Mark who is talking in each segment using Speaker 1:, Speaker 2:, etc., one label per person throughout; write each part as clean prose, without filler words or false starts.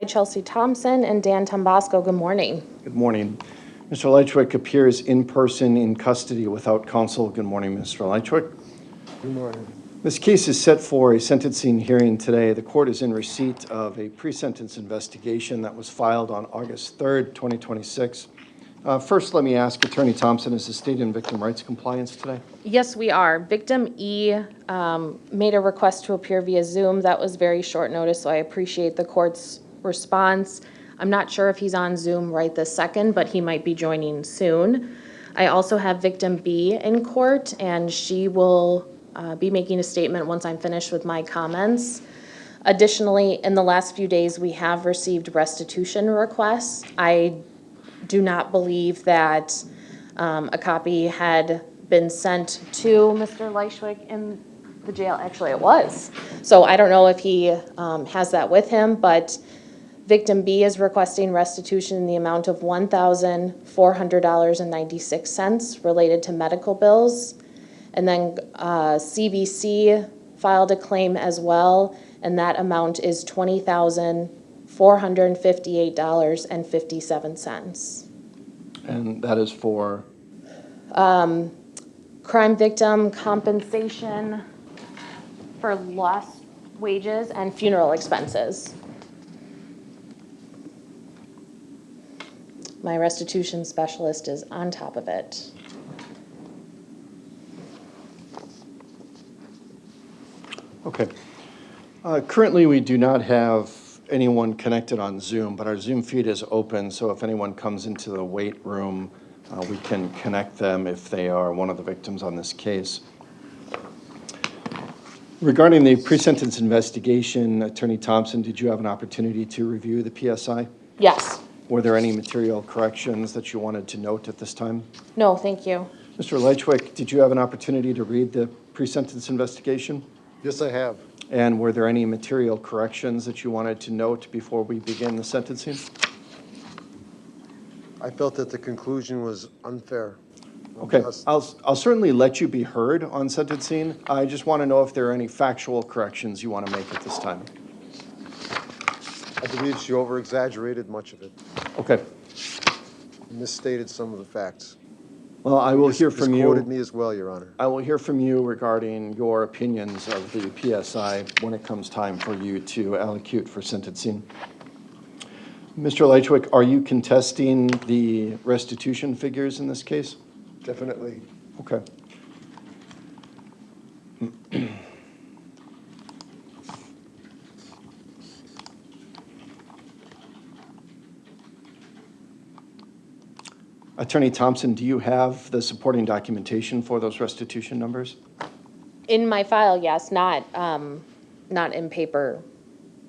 Speaker 1: Chelsea Thompson and Dan Tombasco, good morning.
Speaker 2: Good morning. Mr. Lychwick appears in person in custody without counsel. Good morning, Mr. Lychwick.
Speaker 3: Good morning.
Speaker 2: This case is set for a sentencing hearing today. The court is in receipt of a pre-sentence investigation that was filed on August 3rd, 2026. First, let me ask Attorney Thompson, is the state in victim rights compliance today?
Speaker 1: Yes, we are. Victim E made a request to appear via Zoom. That was very short notice, so I appreciate the court's response. I'm not sure if he's on Zoom right this second, but he might be joining soon. I also have victim B in court, and she will be making a statement once I'm finished with my comments. Additionally, in the last few days, we have received restitution requests. I do not believe that a copy had been sent to Mr. Lychwick in the jail. Actually, it was. So I don't know if he has that with him, but victim B is requesting restitution in the amount of $1,400.96 related to medical bills. And then CBC filed a claim as well, and that amount is $20,458.57.
Speaker 2: And that is for?
Speaker 1: Crime victim compensation for lost wages and funeral expenses. My restitution specialist is on top of it.
Speaker 2: Okay. Currently, we do not have anyone connected on Zoom, but our Zoom feed is open, so if anyone comes into the wait room, we can connect them if they are one of the victims on this case. Regarding the pre-sentence investigation, Attorney Thompson, did you have an opportunity to review the PSI?
Speaker 1: Yes.
Speaker 2: Were there any material corrections that you wanted to note at this time?
Speaker 1: No, thank you.
Speaker 2: Mr. Lychwick, did you have an opportunity to read the pre-sentence investigation?
Speaker 3: Yes, I have.
Speaker 2: And were there any material corrections that you wanted to note before we begin the sentencing?
Speaker 3: I felt that the conclusion was unfair.
Speaker 2: Okay, I'll certainly let you be heard on sentencing. I just want to know if there are any factual corrections you want to make at this time.
Speaker 3: I believe she over-exaggerated much of it,
Speaker 2: Okay.
Speaker 3: misstated some of the facts.
Speaker 2: Well, I will hear from you.
Speaker 3: Misquoted me as well, Your Honor.
Speaker 2: I will hear from you regarding your opinions of the PSI when it comes time for you to allocute for sentencing. Mr. Lychwick, are you contesting the restitution figures in this case?
Speaker 3: Definitely.
Speaker 2: Okay. Attorney Thompson, do you have the supporting documentation for those restitution numbers?
Speaker 1: In my file, yes, not in paper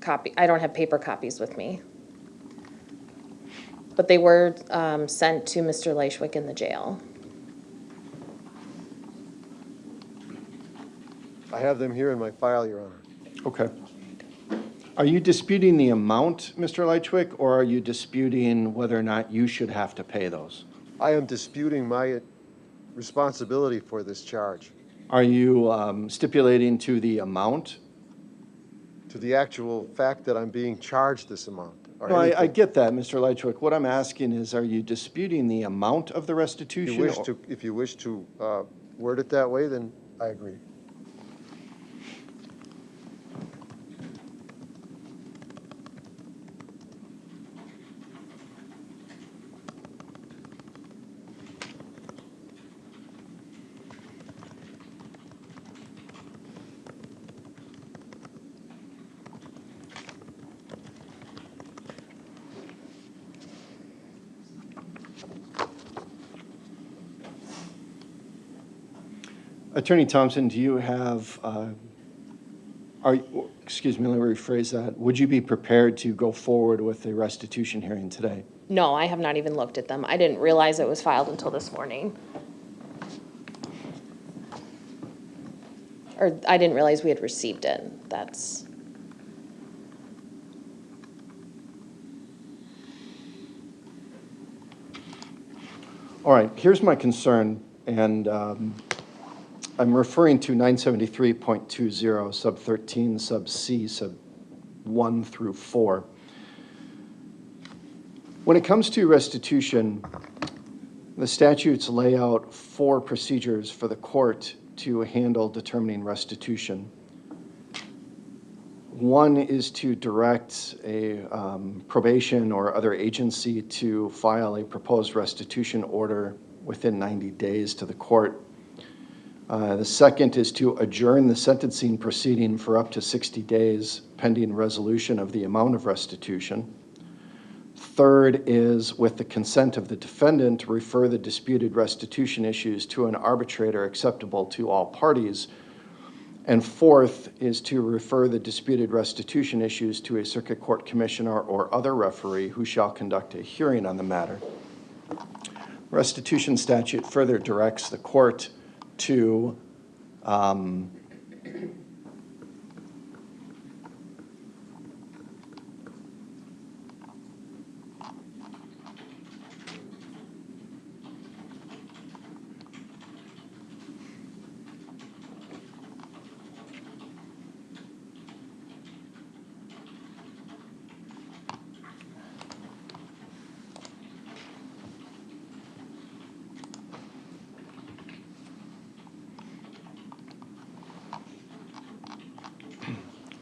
Speaker 1: copy. I don't have paper copies with me. But they were sent to Mr. Lychwick in the jail.
Speaker 3: I have them here in my file, Your Honor.
Speaker 2: Okay. Are you disputing the amount, Mr. Lychwick, or are you disputing whether or not you should have to pay those?
Speaker 3: I am disputing my responsibility for this charge.
Speaker 2: Are you stipulating to the amount?
Speaker 3: To the actual fact that I'm being charged this amount. Or
Speaker 2: No, I
Speaker 3: anything.
Speaker 2: get that, Mr. Lychwick. What I'm asking is, are you disputing the amount of the restitution?
Speaker 3: If you wish to word it that way, then I agree.
Speaker 2: Attorney Thompson, do you have, excuse me, let me rephrase that. Would you be prepared to go forward with the restitution hearing today?
Speaker 1: No, I have not even looked at them. I didn't realize it was filed until this morning. Or I didn't realize we had received it. That's...
Speaker 2: All right, here's my concern, and I'm referring to 973.20, sub 13, sub C, sub 1 through 4. When it comes to restitution, the statutes lay out 4 procedures for the court to handle determining restitution. One is to direct a probation or other agency to file a proposed restitution order within 90 days to the court. The second is to adjourn the sentencing proceeding for up to 60 days pending resolution of the amount of restitution. Third is, with the consent of the defendant, refer the disputed restitution issues to an arbitrator acceptable to all parties. And fourth is to refer the disputed restitution issues to a circuit court commissioner or other referee who shall conduct a hearing on the matter. Restitution statute further directs the court to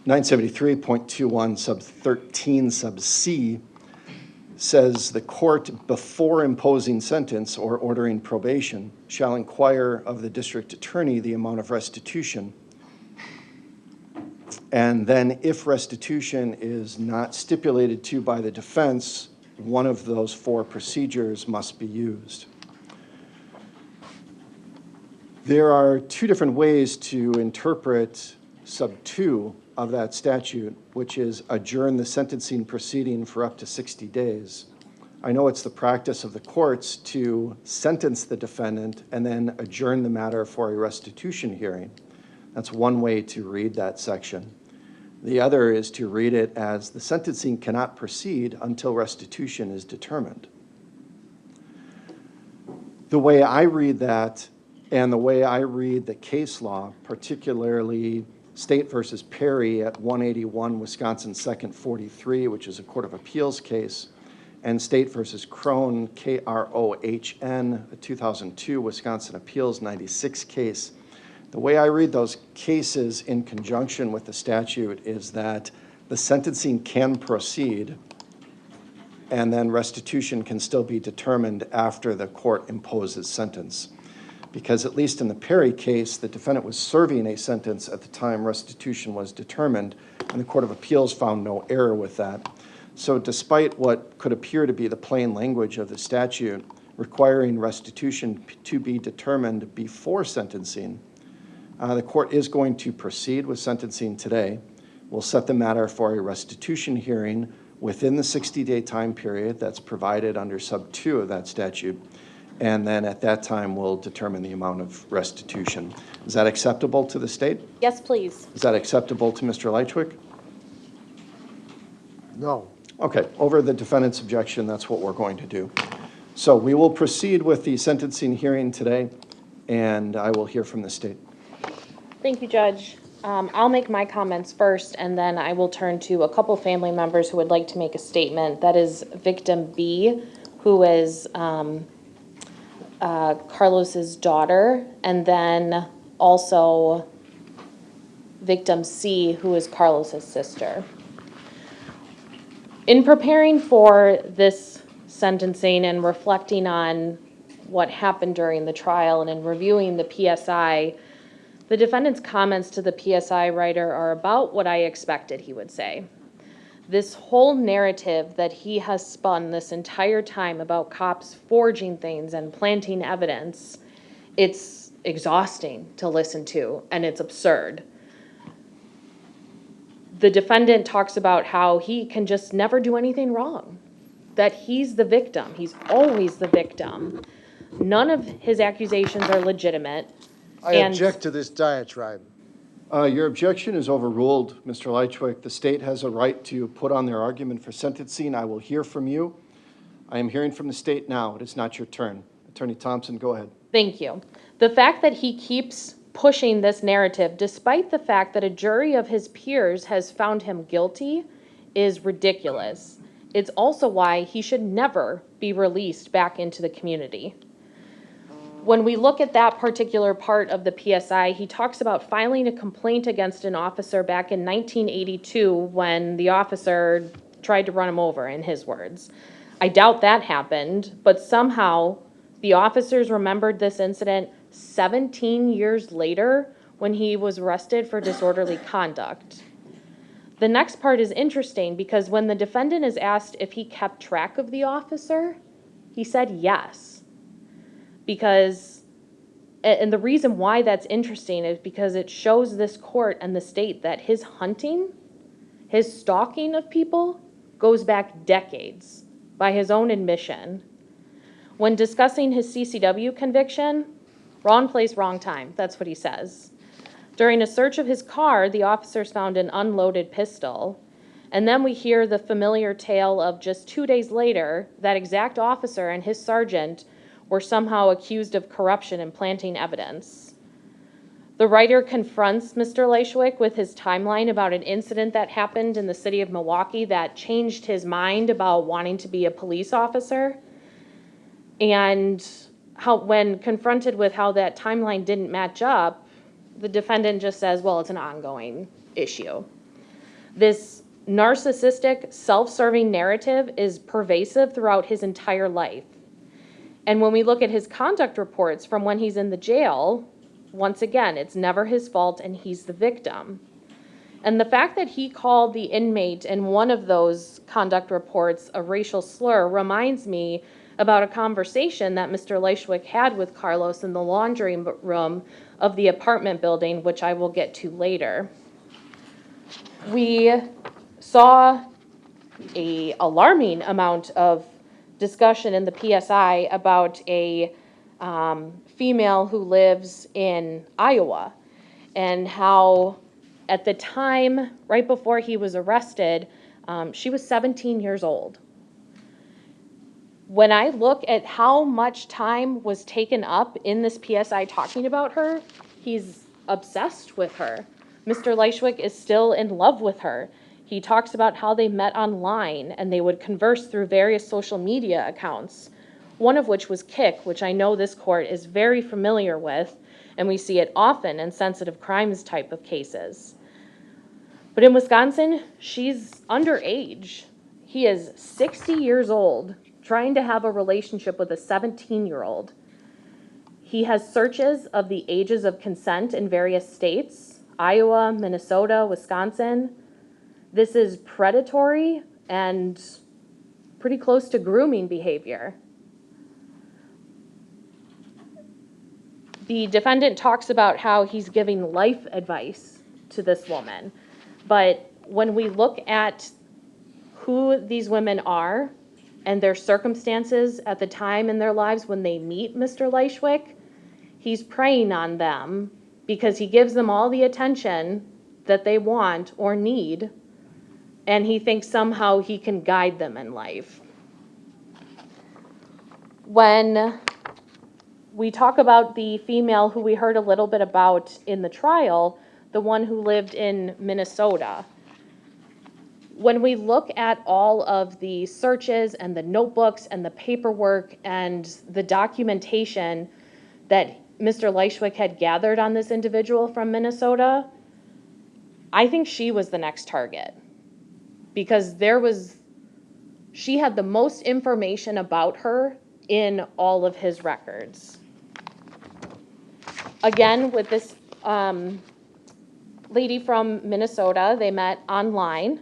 Speaker 2: (973.21 sub 13 sub C) says the court, before imposing sentence or ordering probation, shall inquire of the district attorney the amount of restitution. And then if restitution is not stipulated to by the defense, one of those 4 procedures must be used. There are 2 different ways to interpret sub 2 of that statute, which is adjourn the sentencing proceeding for up to 60 days. I know it's the practice of the courts to sentence the defendant and then adjourn the matter for a restitution hearing. That's one way to read that section. The other is to read it as the sentencing cannot proceed until restitution is determined. The way I read that and the way I read the case law, particularly State versus Perry at 181 Wisconsin 2nd 43, which is a Court of Appeals case, and State versus Krohn, K-R-O-H-N, a 2002 Wisconsin Appeals 96 case. The way I read those cases in conjunction with the statute is that the sentencing can proceed and then restitution can still be determined after the court imposes sentence. Because at least in the Perry case, the defendant was serving a sentence at the time restitution was determined, and the Court of Appeals found no error with that. So despite what could appear to be the plain language of the statute requiring restitution to be determined before sentencing, the court is going to proceed with sentencing today. We'll set the matter for a restitution hearing within the 60-day time period that's provided under sub 2 of that statute. And then at that time, we'll determine the amount of restitution. Is that acceptable to the state?
Speaker 1: Yes, please.
Speaker 2: Is that acceptable to Mr. Lychwick?
Speaker 3: No.
Speaker 2: Okay, over the defendant's objection, that's what we're going to do. So we will proceed with the sentencing hearing today, and I will hear from the state.
Speaker 1: Thank you, Judge. I'll make my comments first, and then I will turn to a couple family members who would like to make a statement. That is victim B, who is Carlos's daughter, and then also victim C, who is Carlos's sister. In preparing for this sentencing and reflecting on what happened during the trial and in reviewing the PSI, the defendant's comments to the PSI writer are about what I expected he would say. This whole narrative that he has spun this entire time about cops forging things and planting evidence, it's exhausting to listen to, and it's absurd. The defendant talks about how he can just never do anything wrong, that he's the victim. He's always the victim. None of his accusations are legitimate.
Speaker 3: I object to this diatribe.
Speaker 2: Your objection is overruled, Mr. Lychwick. The state has a right to put on their argument for sentencing. I will hear from you. I am hearing from the state now. It is not your turn. Attorney Thompson, go ahead.
Speaker 1: Thank you. The fact that he keeps pushing this narrative, despite the fact that a jury of his peers has found him guilty, is ridiculous. it's also why he should never be released back into the community. When we look at that particular part of the PSI, he talks about filing a complaint against an officer back in 1982 when the officer tried to run him over, in his words. I doubt that happened, but somehow the officers remembered this incident 17 years later when he was arrested for disorderly conduct. The next part is interesting because when the defendant is asked if he kept track of the officer, he said yes. Because, and the reason why that's interesting is because it shows this court and the state that his hunting, his stalking of people goes back decades by his own admission. When discussing his CCW conviction, wrong place, wrong time, that's what he says. During a search of his car, the officers found an unloaded pistol. And then we hear the familiar tale of just 2 days later, that exact officer and his sergeant were somehow accused of corruption and planting evidence. The writer confronts Mr. Lychwick with his timeline about an incident that happened in the city of Milwaukee that changed his mind about wanting to be a police officer. And how, when confronted with how that timeline didn't match up, the defendant just says, well, it's an ongoing issue. This narcissistic, self-serving narrative is pervasive throughout his entire life. And when we look at his conduct reports from when he's in the jail, once again, it's never his fault and he's the victim. And the fact that he called the inmate in one of those conduct reports a racial slur reminds me about a conversation that Mr. Lychwick had with Carlos in the laundry room of the apartment building, which I will get to later. We saw an alarming amount of discussion in the PSI about a female who lives in Iowa and how at the time, right before he was arrested, she was 17 years old. When I look at how much time was taken up in this PSI talking about her, he's obsessed with her. Mr. Lychwick is still in love with her. He talks about how they met online and they would converse through various social media accounts, one of which was Kik, which I know this court is very familiar with, and we see it often in sensitive crimes type of cases. But in Wisconsin, she's underage. He is 60 years old, trying to have a relationship with a 17-year-old. He has searches of the ages of consent in various states, Iowa, Minnesota, Wisconsin. This is predatory and pretty close to grooming behavior. The defendant talks about how he's giving life advice to this woman. But when we look at who these women are and their circumstances at the time in their lives when they meet Mr. Lychwick, he's preying on them because he gives them all the attention that they want or need, and he thinks somehow he can guide them in life. When we talk about the female who we heard a little bit about in the trial, the one who lived in Minnesota, when we look at all of the searches and the notebooks and the paperwork and the documentation that Mr. Lychwick had gathered on this individual from Minnesota, I think she was the next target. Because she had the most information about her in all of his records. Again, with this lady from Minnesota, they met online.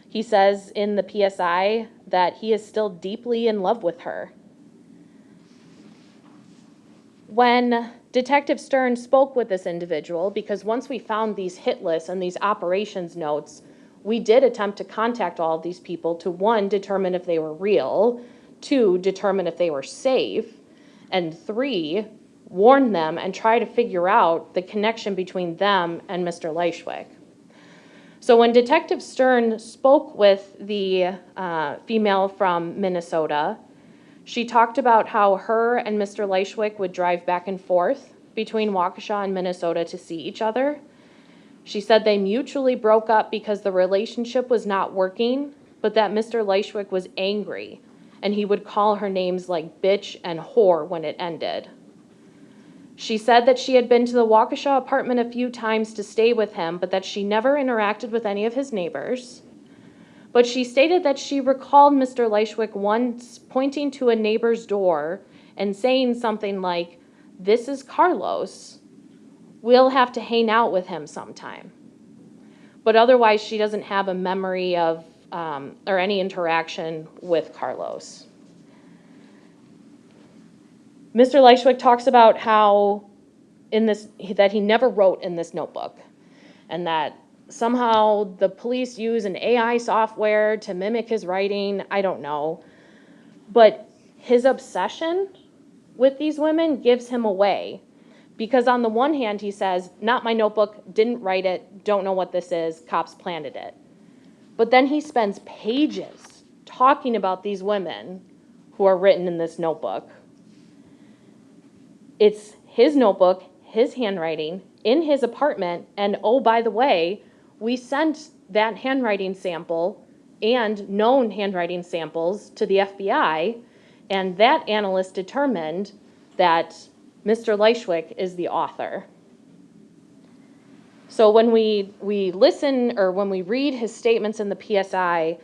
Speaker 1: He says in the PSI that he is still deeply in love with her. When Detective Stern spoke with this individual, because once we found these hit lists and these operations notes, we did attempt to contact all of these people to, one, determine if they were real, two, determine if they were safe, and three, warn them and try to figure out the connection between them and Mr. Lychwick. So when Detective Stern spoke with the female from Minnesota, she talked about how her and Mr. Lychwick would drive back and forth between Waukesha and Minnesota to see each other. She said they mutually broke up because the relationship was not working but that Mr. Lychwick was angry, and he would call her names like bitch and whore when it ended. She said that she had been to the Waukesha apartment a few times to stay with him, but that she never interacted with any of his neighbors. But she stated that she recalled Mr. Lychwick once pointing to a neighbor's door and saying something like, "This is Carlos. We'll have to hang out with him sometime." But otherwise, she doesn't have a memory of or any interaction with Carlos. Mr. Lychwick talks about how that he never wrote in this notebook, and that somehow the police use an AI software to mimic his writing. I don't know. But his obsession with these women gives him away, because on the one hand he says, not my notebook, didn't write it, don't know what this is, cops planted it. But then he spends pages talking about these women who are written in this notebook. It's his notebook, his handwriting, in his apartment, and oh, by the way, we sent that handwriting sample and known handwriting samples to the FBI, and that analyst determined that Mr. Lychwick is the author. So when we listen, or when we read his statements in the PSI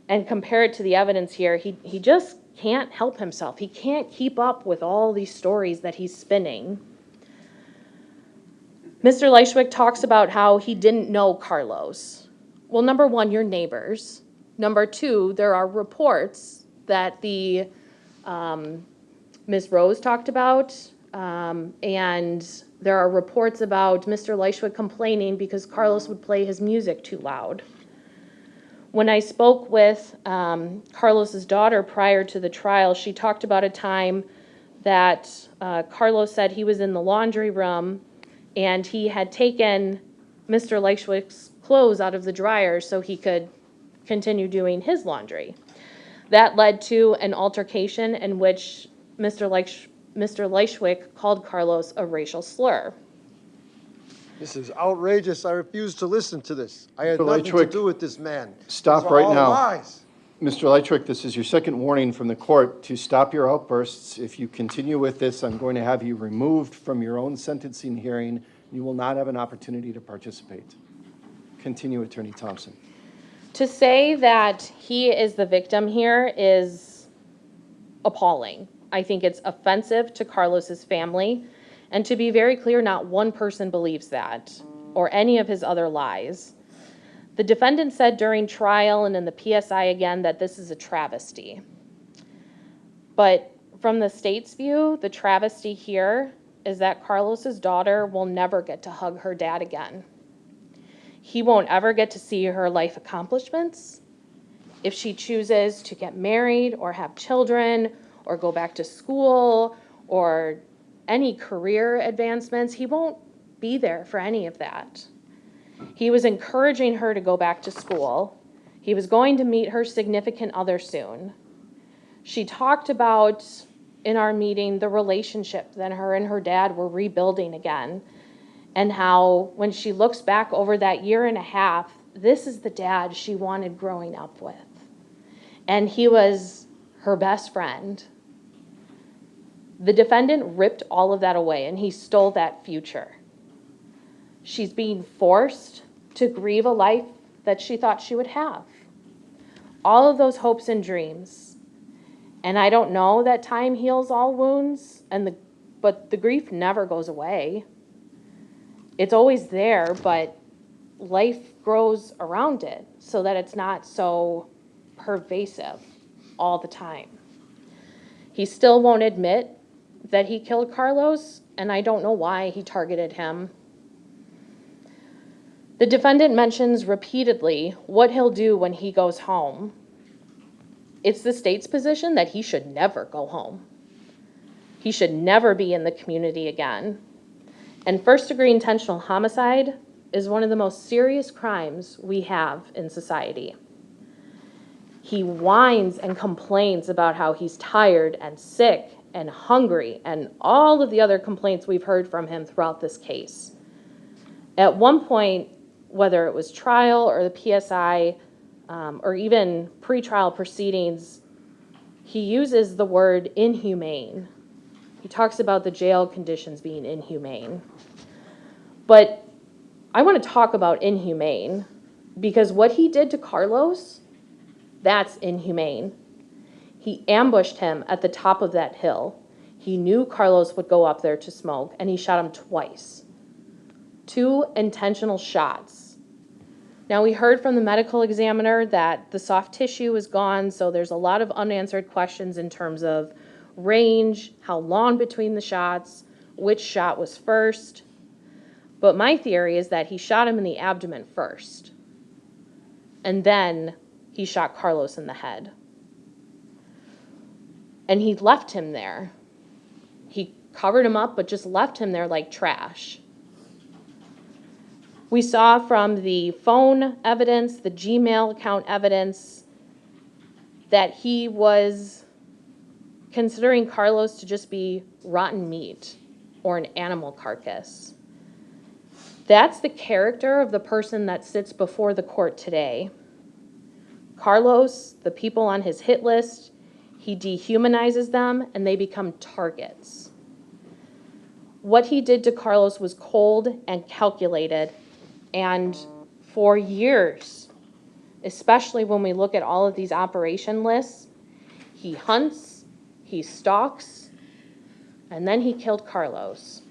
Speaker 1: and compare it to the evidence here, he just can't help himself. He can't keep up with all these stories that he's spinning. Mr. Lychwick talks about how he didn't know Carlos. Well, number one, you're neighbors. Number two, there are reports that the Ms. Rose talked about, and there are reports about Mr. Lychwick complaining because Carlos would play his music too loud. When I spoke with Carlos's daughter prior to the trial, she talked about a time that Carlos said he was in the laundry room and he had taken Mr. Lychwick's clothes out of the dryer so he could continue doing his laundry. That led to an altercation in which Mr. Lychwick called Carlos a racial slur.
Speaker 3: This is outrageous. I refuse to listen to this. I had
Speaker 2: Mr.
Speaker 3: nothing to
Speaker 2: Lychwick,
Speaker 3: do with this man.
Speaker 2: stop
Speaker 3: These are
Speaker 2: right
Speaker 3: all
Speaker 2: now.
Speaker 3: lies.
Speaker 2: Mr. Lychwick, this is your second warning from the court to stop your outbursts. If you continue with this, I'm going to have you removed from your own sentencing hearing. You will not have an opportunity to participate. Continue, Attorney Thompson.
Speaker 1: To say that he is the victim here is appalling. I think it's offensive to Carlos's family. And to be very clear, not one person believes that, or any of his other lies. The defendant said during trial and in the PSI again that this is a travesty. But from the state's view, the travesty here is that Carlos's daughter will never get to hug her dad again. He won't ever get to see her life accomplishments. If she chooses to get married or have children or go back to school or any career advancements, he won't be there for any of that. He was encouraging her to go back to school. He was going to meet her significant other soon. She talked about, in our meeting, the relationship that her and her dad were rebuilding again, and how when she looks back over that year and a half, this is the dad she wanted growing up with. And he was her best friend. The defendant ripped all of that away, and he stole that future. She's being forced to grieve a life that she thought she would have. All of those hopes and dreams. And I don't know that time heals all wounds, but the grief never goes away. It's always there, but life grows around it so that it's not so pervasive all the time. He still won't admit that he killed Carlos, and I don't know why he targeted him. The defendant mentions repeatedly what he'll do when he goes home. It's the state's position that he should never go home. He should never be in the community again. And first-degree intentional homicide is one of the most serious crimes we have in society. He whines and complains about how he's tired and sick and hungry and all of the other complaints we've heard from him throughout this case. At one point, whether it was trial or the PSI, or even pretrial proceedings, he uses the word inhumane. He talks about the jail conditions being inhumane. But I want to talk about inhumane because what he did to Carlos, that's inhumane. He ambushed him at the top of that hill. He knew Carlos would go up there to smoke, and he shot him twice. 2 intentional shots. Now, we heard from the medical examiner that the soft tissue is gone, so there's a lot of unanswered questions in terms of range, how long between the shots, which shot was first. But my theory is that he shot him in the abdomen first, and then he shot Carlos in the head. And he left him there. He covered him up, but just left him there like trash. We saw from the phone evidence, the Gmail account evidence, that he was considering Carlos to just be rotten meat or an animal carcass. That's the character of the person that sits before the court today. Carlos, the people on his hit list, he dehumanizes them and they become targets. What he did to Carlos was cold and calculated, and for years, especially when we look at all of these operation lists, he hunts, he stalks, and then he killed Carlos.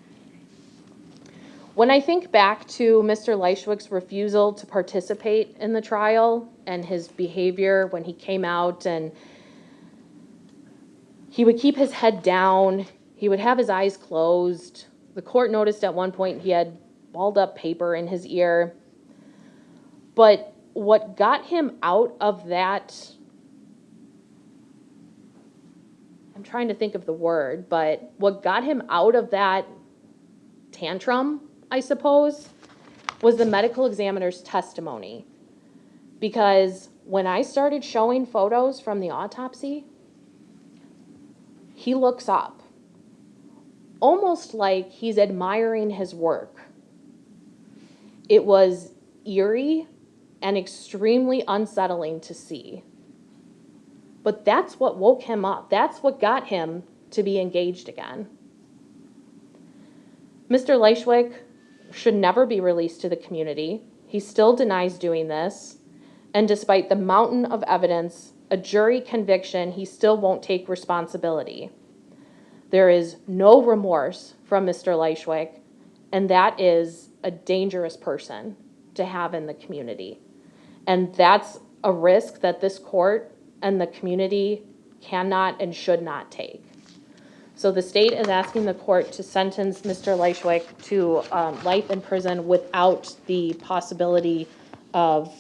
Speaker 1: When I think back to Mr. Lychwick's refusal to participate in the trial and his behavior when he came out, and he would keep his head down, he would have his eyes closed. The court noticed at one point he had balled up paper in his ear. But what got him out of that, I'm trying to think of the word, but what got him out of that tantrum, I suppose, was the medical examiner's testimony. Because when I started showing photos from the autopsy, he looks up, almost like he's admiring his work. It was eerie and extremely unsettling to see. But that's what woke him up. That's what got him to be engaged again. Mr. Lychwick should never be released to the community. He still denies doing this. And despite the mountain of evidence, a jury conviction, he still won't take responsibility. There is no remorse from Mr. Lychwick, and that is a dangerous person to have in the community. And that's a risk that this court and the community cannot and should not take. So the state is asking the court to sentence Mr. Lychwick to life in prison without the possibility of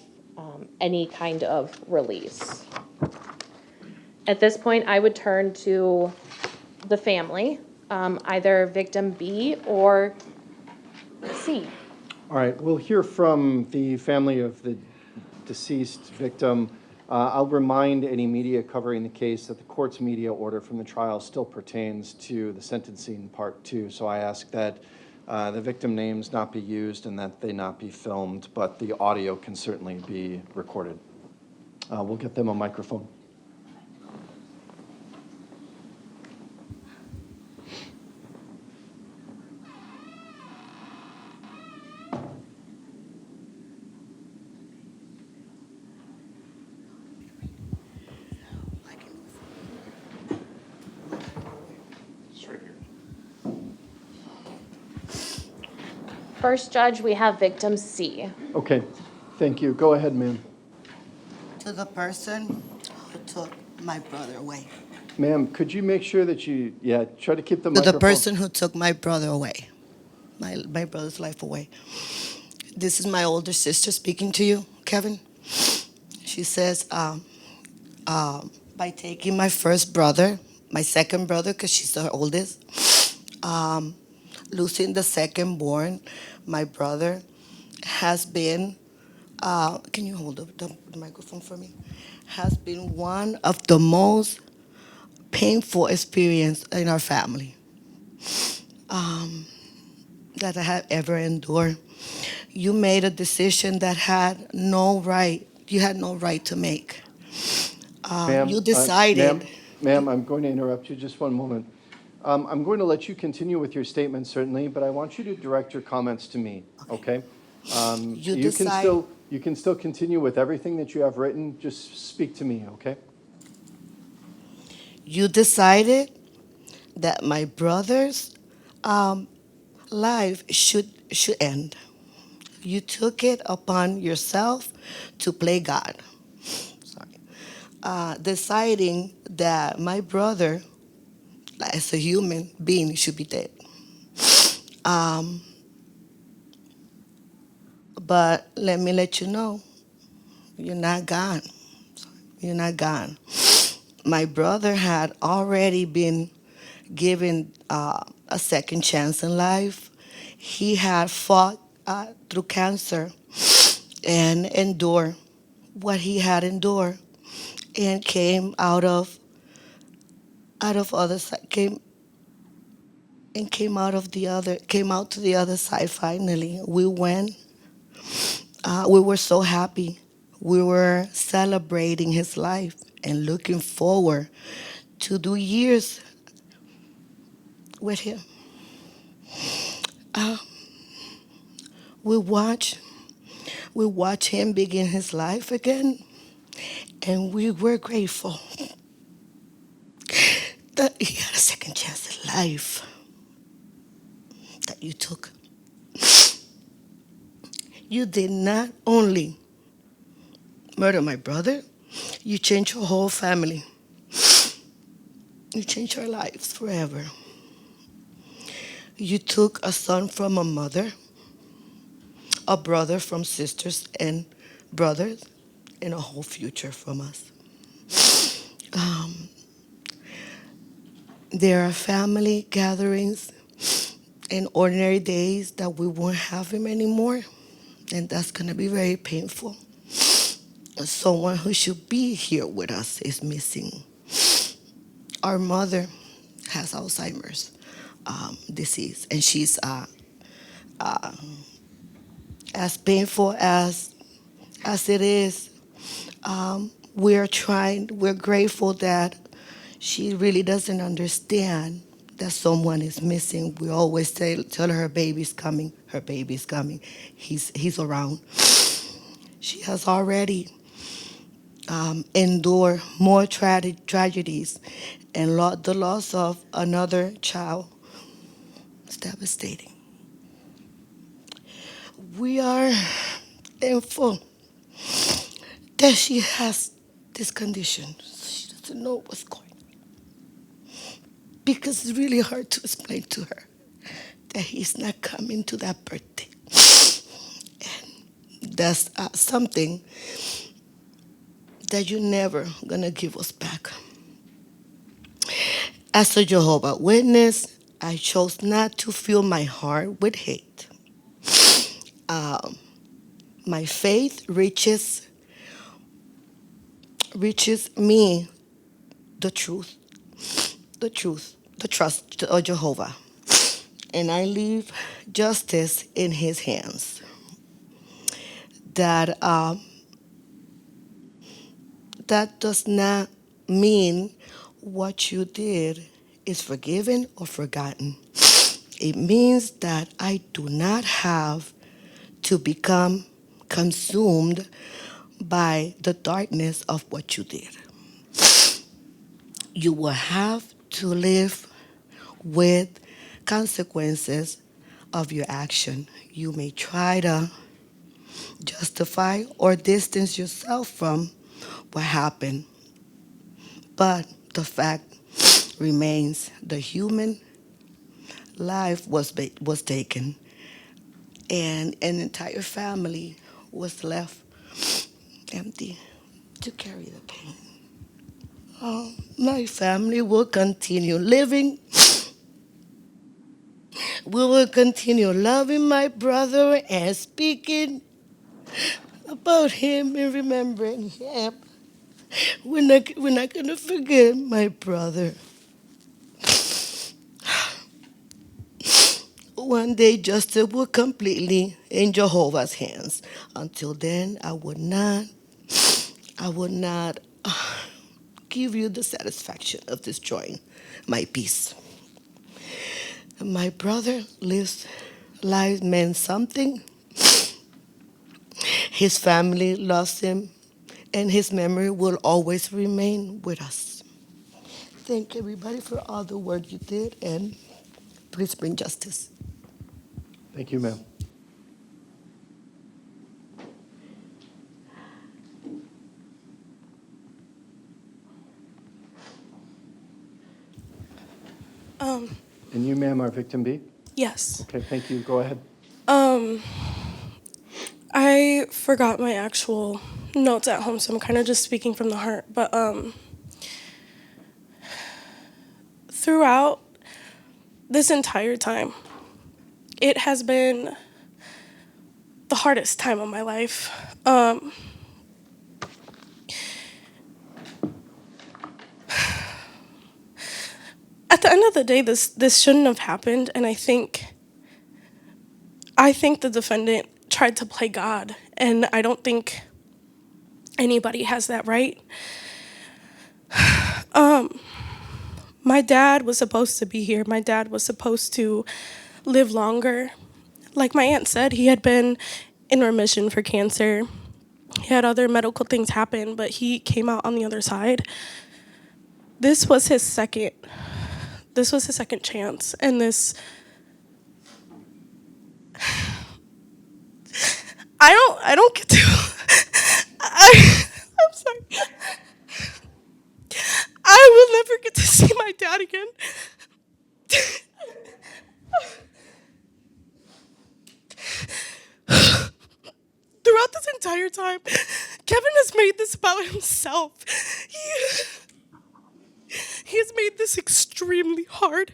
Speaker 1: any kind of release. At this point, I would turn to the family, either victim B or C.
Speaker 2: All right, we'll hear from the family of the deceased victim. I'll remind any media covering the case that the court's media order from the trial still pertains to the sentencing part 2. So I ask that the victim names not be used and that they not be filmed, but the audio can certainly be recorded. We'll get them a microphone.
Speaker 1: First, Judge, we have victim C.
Speaker 2: Okay, thank you. Go ahead, ma'am.
Speaker 4: To the person who took my brother away.
Speaker 2: Ma'am, could you make sure that you, try to keep the
Speaker 4: To
Speaker 2: microphone.
Speaker 4: the person who took my brother away, my brother's life away. This is my older sister speaking to you, Kevin. She says, by taking my first brother, my second brother, because she's the oldest, losing the second born, my brother, has been, can you hold up the microphone for me? Has been one of the most painful experience in our family that I have ever endured. You made a decision that had no right. you had no right to make.
Speaker 2: Ma'am,
Speaker 4: You decided.
Speaker 2: ma'am, I'm going to interrupt you just one moment. I'm going to let you continue with your statement, certainly, but I want you to direct your comments to me, okay?
Speaker 4: You decide.
Speaker 2: You can still continue with everything that you have written, just speak to me, okay?
Speaker 4: You decided that my brother's um, life should end. You took it upon yourself to play God. Sorry. Deciding that my brother, as a human being, should be dead. Um, but let me let you know, you're not gone. You're not gone. My brother had already been given a second chance in life. He had fought through cancer and endured what he had endured, and came out of other side, came out to the other side. Finally, we went. We were so happy. We were celebrating his life and looking forward to do years with him. Uh, we watch we watch him begin his life again, and we were grateful that he had a second chance in life that you took. You did not only murder my brother, you changed your whole family. You changed our lives forever. You took a son from a mother, a brother from sisters and brothers, and a whole future from us. Um, there are family gatherings and ordinary days that we won't have him anymore, and that's going to be very painful. Someone who should be here with us is missing. Our mother has Alzheimer's disease, and she's as painful as it is. We're grateful that she really doesn't understand that someone is missing. We always tell her her baby's coming. He's around. She has already endured more tragedies, and the loss of another child is devastating. We are thankful that she has this condition. She doesn't know what's going on. Because it's really hard to explain to her that he's not coming to that birthday. And that's something that you're never going to give us back. As a Jehovah's Witness, I chose not to fill my heart with hate. My faith reaches me the truth, the trust of Jehovah. And I leave justice in his hands. That does not mean what you did is forgiven or forgotten. It means that I do not have to become consumed by the darkness of what you did. You will have to live with consequences of your action. You may try to justify or distance yourself from what happened, but the fact remains: the human life was taken, and an entire family was left empty to carry the pain. My family will continue living. We will continue loving my brother and speaking about him and remembering him. We're not going to forget my brother. One day, justice will completely in Jehovah's hands. Until then, I would not I would not give you the satisfaction of destroying my peace. My brother lives life meant something. His family lost him, and his memory will always remain with us. Thank everybody for all the work you did, and please bring justice.
Speaker 2: Thank you, ma'am. And you, ma'am, are victim B?
Speaker 5: Yes.
Speaker 2: Okay, thank you. Go ahead.
Speaker 5: I forgot my actual notes at home, so I'm kind of just speaking from the heart. But throughout this entire time, it has been the hardest time of my life. At the end of the day, this shouldn't have happened, and I think the defendant tried to play God, and I don't think anybody has that right. My dad was supposed to be here. My dad was supposed to live longer. Like my aunt said, he had been in remission for cancer. He had other medical things happen, but he came out on the other side. This was his second chance, and I don't get to I'm sorry. I will never get to see my dad again. Throughout this entire time, Kevin has made this about himself. He has made this extremely hard.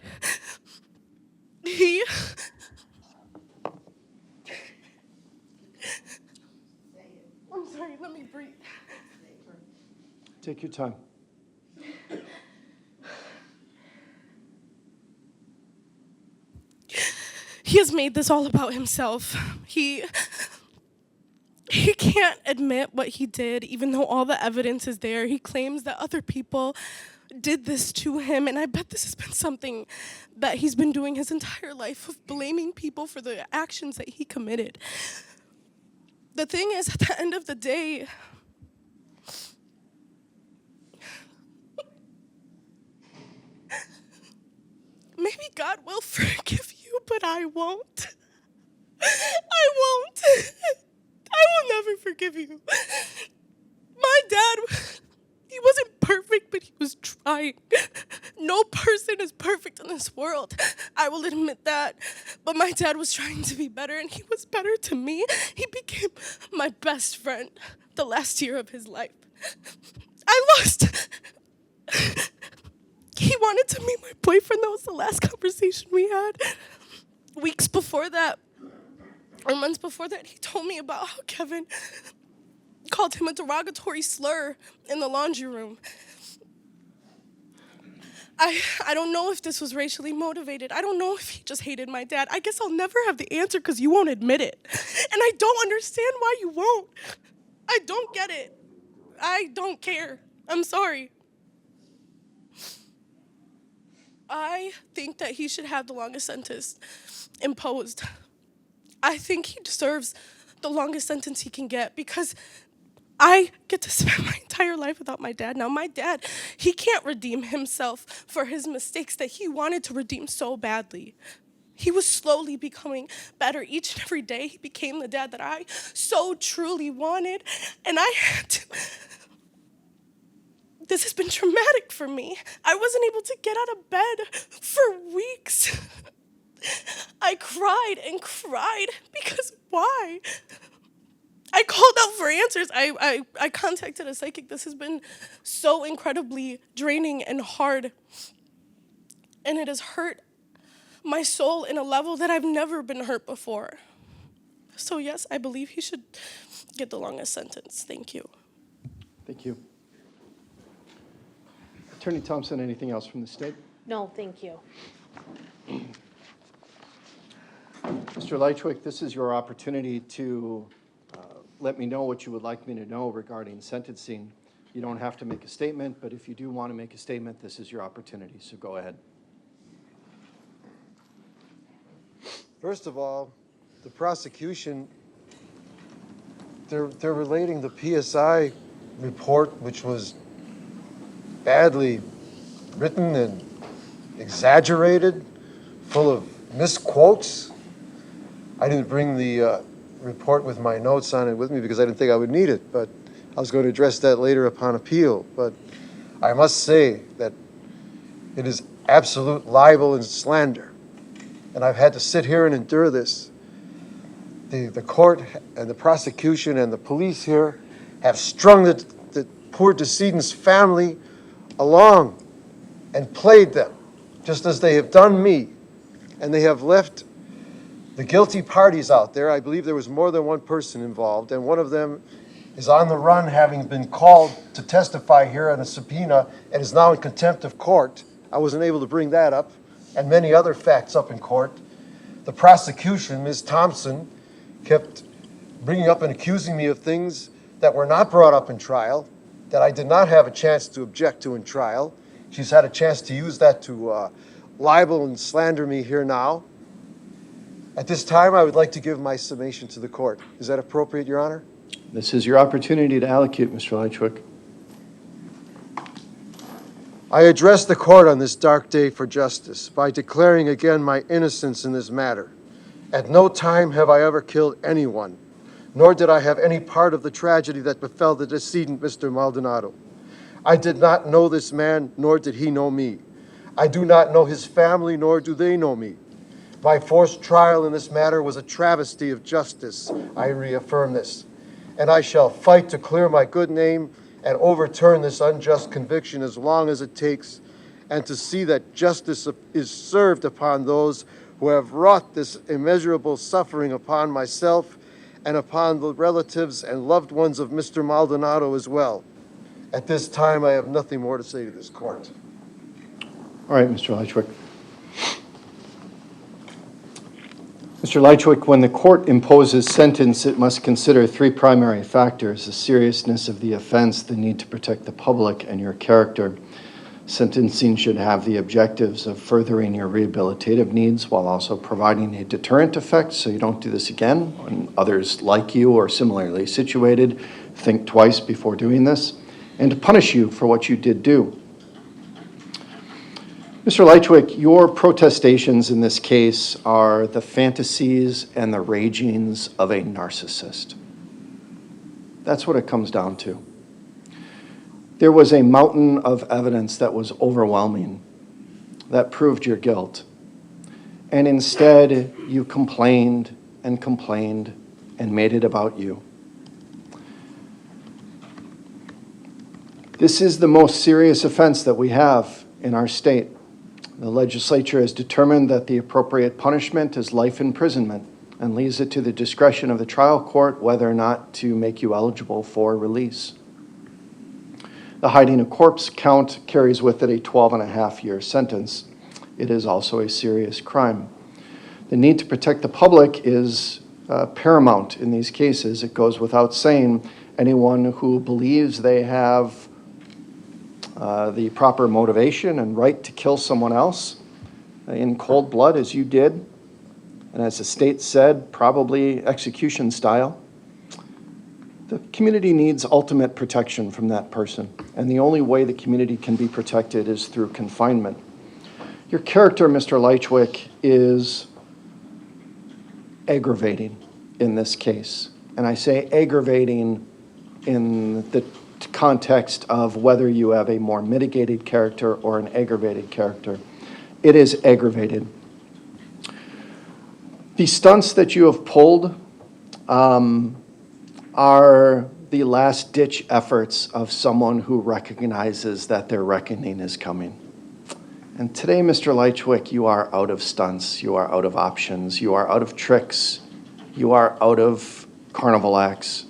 Speaker 5: I'm sorry, let me breathe.
Speaker 2: Take your time.
Speaker 5: He has made this all about himself. He can't admit what he did, even though all the evidence is there. He claims that other people did this to him, and I bet this has been something that he's been doing his entire life, of blaming people for the actions that he committed. The thing is, at the end of the day, maybe God will forgive you, but I won't. I won't. I will never forgive you. My dad, he wasn't perfect, but he was trying. No person is perfect in this world. I will admit that. But my dad was trying to be better, and he was better to me. He became my best friend the last year of his life. I lost. He wanted to meet my boyfriend. That was the last conversation we had. Weeks before that, or months before that, he told me about how Kevin called him a derogatory slur in the laundry room. I don't know if this was racially motivated. I don't know if he just hated my dad. I guess I'll never have the answer because you won't admit it. And I don't understand why you won't. I don't get it. I don't care. I'm sorry. I think that he should have the longest sentence imposed. I think he deserves the longest sentence he can get, because I get to spend my entire life without my dad. Now, my dad, he can't redeem himself for his mistakes that he wanted to redeem so badly. He was slowly becoming better each and every day. He became the dad that I so truly wanted, and I had to. This has been traumatic for me. I wasn't able to get out of bed for weeks. I cried and cried because why? I called out for answers. I contacted a psychic. This has been so incredibly draining and hard. And it has hurt my soul in a level that I've never been hurt before. So yes, I believe he should get the longest sentence. Thank you.
Speaker 2: Thank you. Attorney Thompson, anything else from the state?
Speaker 1: No, thank you.
Speaker 2: Mr. Lychwick, this is your opportunity to let me know what you would like me to know regarding sentencing. You don't have to make a statement, but if you do want to make a statement, this is your opportunity, so go ahead.
Speaker 3: First of all, the prosecution, they're relating the PSI report, which was badly written and exaggerated, full of misquotes. I didn't bring the report with my notes on it with me because I didn't think I would need it, but I was going to address that later upon appeal. But I must say that it is absolute libel and slander, and I've had to sit here and endure this. The court and the prosecution and the police here have strung the poor decedent's family along and played them, just as they have done me. And they have left the guilty parties out there. I believe there was more than one person involved, and one of them is on the run, having been called to testify here on a subpoena and is now in contempt of court. I wasn't able to bring that up, and many other facts up in court. The prosecution, Ms. Thompson, kept bringing up and accusing me of things that were not brought up in trial, that I did not have a chance to object to in trial. She's had a chance to use that to libel and slander me here now. At this time, I would like to give my summation to the court. Is that appropriate, Your Honor?
Speaker 2: This is your opportunity to allocute, Mr. Lychwick.
Speaker 3: I address the court on this dark day for justice by declaring again my innocence in this matter. At no time have I ever killed anyone, nor did I have any part of the tragedy that befell the decedent, Mr. Maldonado. I did not know this man, nor did he know me. I do not know his family, nor do they know me. My forced trial in this matter was a travesty of justice. I reaffirm this. And I shall fight to clear my good name and overturn this unjust conviction as long as it takes, and to see that justice is served upon those who have wrought this immeasurable suffering upon myself and upon the relatives and loved ones of Mr. Maldonado as well. At this time, I have nothing more to say to this court.
Speaker 2: All right, Mr. Lychwick. Mr. Lychwick, when the court imposes sentence, it must consider three primary factors: the seriousness of the offense, the need to protect the public, and your character. Sentencing should have the objectives of furthering your rehabilitative needs while also providing a deterrent effect so you don't do this again when others like you or similarly situated think twice before doing this, and to punish you for what you did do. Mr. Lychwick, your protestations in this case are the fantasies and the ragings of a narcissist. That's what it comes down to. There was a mountain of evidence that was overwhelming that proved your guilt. And instead, you complained and complained and made it about you. This is the most serious offense that we have in our state. The legislature has determined that the appropriate punishment is life imprisonment and leaves it to the discretion of the trial court whether or not to make you eligible for release. The hiding a corpse count carries with it a 12.5-year sentence. It is also a serious crime. The need to protect the public is paramount in these cases. It goes without saying, anyone who believes they have the proper motivation and right to kill someone else in cold blood, as you did, and as the state said, probably execution style, the community needs ultimate protection from that person. And the only way the community can be protected is through confinement. Your character, Mr. Lychwick, is aggravating in this case. And I say aggravating in the context of whether you have a more mitigated character or an aggravated character. It is aggravated. The stunts that you have pulled are the last-ditch efforts of someone who recognizes that their reckoning is coming. And today, Mr. Lychwick, you are out of stunts, you are out of options, you are out of tricks, you are out of carnival acts.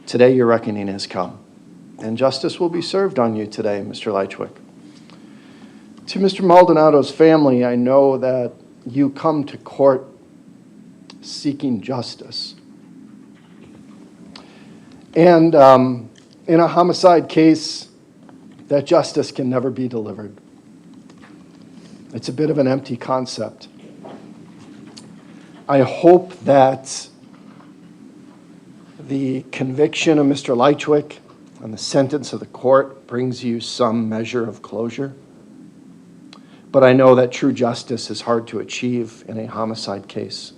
Speaker 2: Today, your reckoning has come. And justice will be served on you today, Mr. Lychwick. To Mr. Maldonado's family, I know that you come to court seeking justice. And in a homicide case, that justice can never be delivered. It's a bit of an empty concept. I hope that the conviction of Mr. Lychwick and the sentence of the court brings you some measure of closure. But I know that true justice is hard to achieve in a homicide case.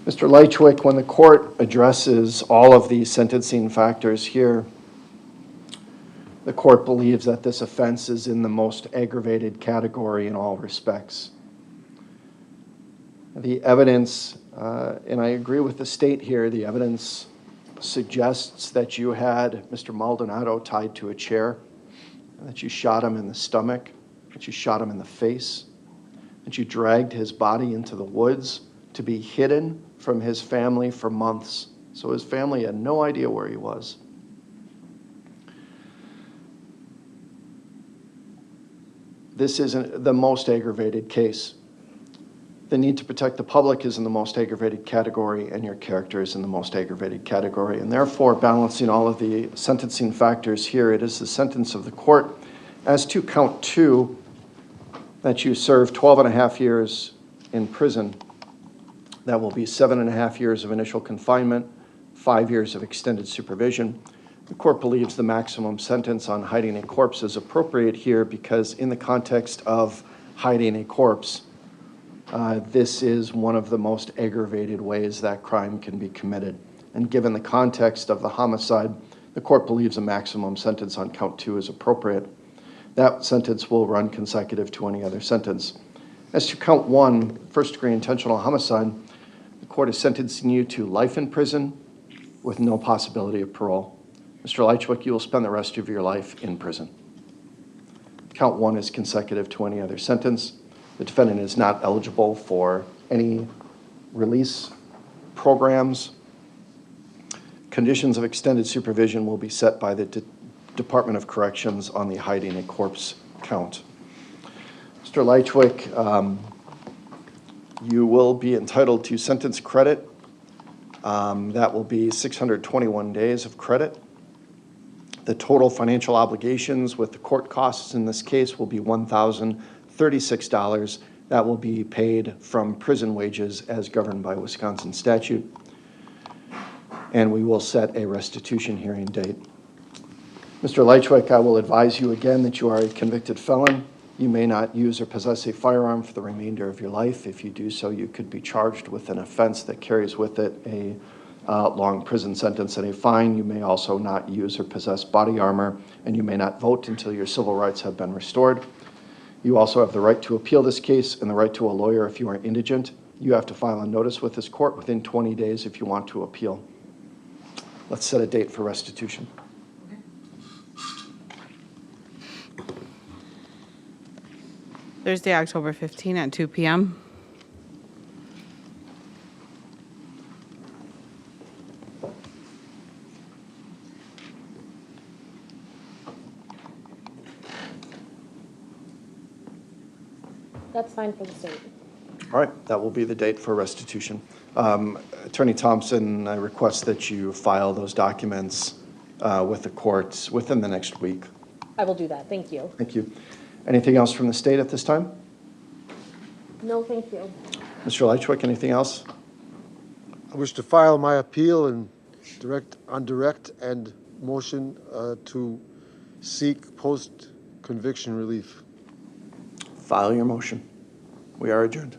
Speaker 2: Mr. Lychwick, when the court addresses all of these sentencing factors here, the court believes that this offense is in the most aggravated category in all respects. The evidence, and I agree with the state here, the evidence suggests that you had Mr. Maldonado tied to a chair, that you shot him in the stomach, that you shot him in the face, that you dragged his body into the woods to be hidden from his family for months. So his family had no idea where he was. This isn't the most aggravated case. The need to protect the public is in the most aggravated category, and your character is in the most aggravated category. And therefore, balancing all of the sentencing factors here, it is the sentence of the court as to count 2 that you serve 12 and a half years in prison. That will be 7.5 years of initial confinement, 5 years of extended supervision. The court believes the maximum sentence on hiding a corpse is appropriate here because in the context of hiding a corpse, this is one of the most aggravated ways that crime can be committed. And given the context of the homicide, the court believes a maximum sentence on count 2 is appropriate. That sentence will run consecutive to any other sentence. As to count 1, first-degree intentional homicide, the court is sentencing you to life in prison with no possibility of parole. Mr. Lychwick, you will spend the rest of your life in prison. Count 1 is consecutive to any other sentence. The defendant is not eligible for any release programs. Conditions of extended supervision will be set by the Department of Corrections on the hiding a corpse count. Mr. Lychwick, you will be entitled to sentence credit. That will be 621 days of credit. The total financial obligations with the court costs in this case will be $1,036. That will be paid from prison wages as governed by Wisconsin statute. And we will set a restitution hearing date. Mr. Lychwick, I will advise you again that you are a convicted felon. You may not use or possess a firearm for the remainder of your life. If you do so, you could be charged with an offense that carries with it a long prison sentence and a fine. You may also not use or possess body armor, and you may not vote until your civil rights have been restored. You also have the right to appeal this case and the right to a lawyer if you are indigent. You have to file a notice with this court within 20 days if you want to appeal. Let's set a date for restitution.
Speaker 6: Thursday, October 15 at 2 p.m.
Speaker 1: That's fine for the state.
Speaker 2: All right, that will be the date for restitution. Attorney Thompson, I request that you file those documents with the courts within the next week.
Speaker 1: I will do that. Thank you.
Speaker 2: Thank you. Anything else from the state at this time?
Speaker 1: No, thank you.
Speaker 2: Mr. Lychwick, anything else?
Speaker 3: I wish to file my appeal and direct and motion to seek post-conviction relief.
Speaker 2: File your motion. We are adjourned.